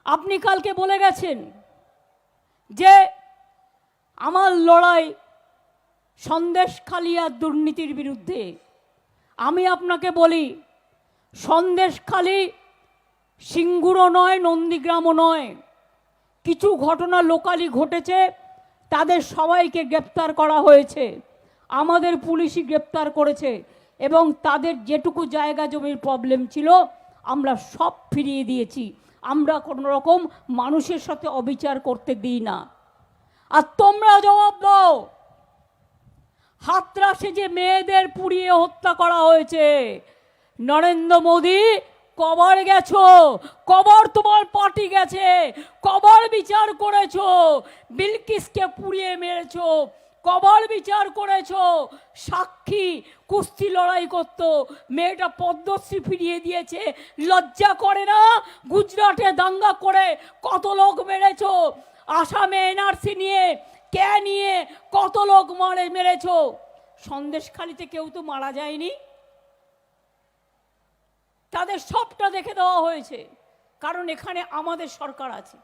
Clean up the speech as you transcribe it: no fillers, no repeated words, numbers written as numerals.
আপনি কালকে বলে গেছেন যে আমার লড়াই সন্দেশখালি আর দুর্নীতির বিরুদ্ধে। আমি আপনাকে বলি, সন্দেশখালি সিঙ্গুরও নয়, নন্দীগ্রামও নয়। কিছু ঘটনা লোকালি ঘটেছে, তাদের সবাইকে গ্রেপ্তার করা হয়েছে, আমাদের পুলিশই গ্রেপ্তার করেছে, এবং তাদের যেটুকু জায়গা জমির প্রবলেম ছিল আমরা সব ফিরিয়ে দিয়েছি। আমরা কোনো রকম মানুষের সাথে অবিচার করতে দিই না। আর তোমরা জবাব দাও, হাতরাসে যে মেয়েদের পুড়িয়ে হত্যা করা হয়েছে, নরেন্দ্র মোদী কবার গেছো? কবার তোমার পার্টি গেছে? কবার বিচার করেছো? বিলকিসকে পুড়িয়ে মেরেছো, কবার বিচার করেছো? সাক্ষী কুস্তি লড়াই করত, মেয়েটা পদ্মশ্রী ফিরিয়ে দিয়েছে, লজ্জা করে না? গুজরাটে দাঙ্গা করে কত লোক মেরেছো, আসামে এনআরসি নিয়ে কে নিয়ে কত লোক মেরেছো। সন্দেশখালিতে কেউ তো মারা যায়নি, তাদের সবটা দেখে দেওয়া হয়েছে, কারণ এখানে আমাদের সরকার আছে।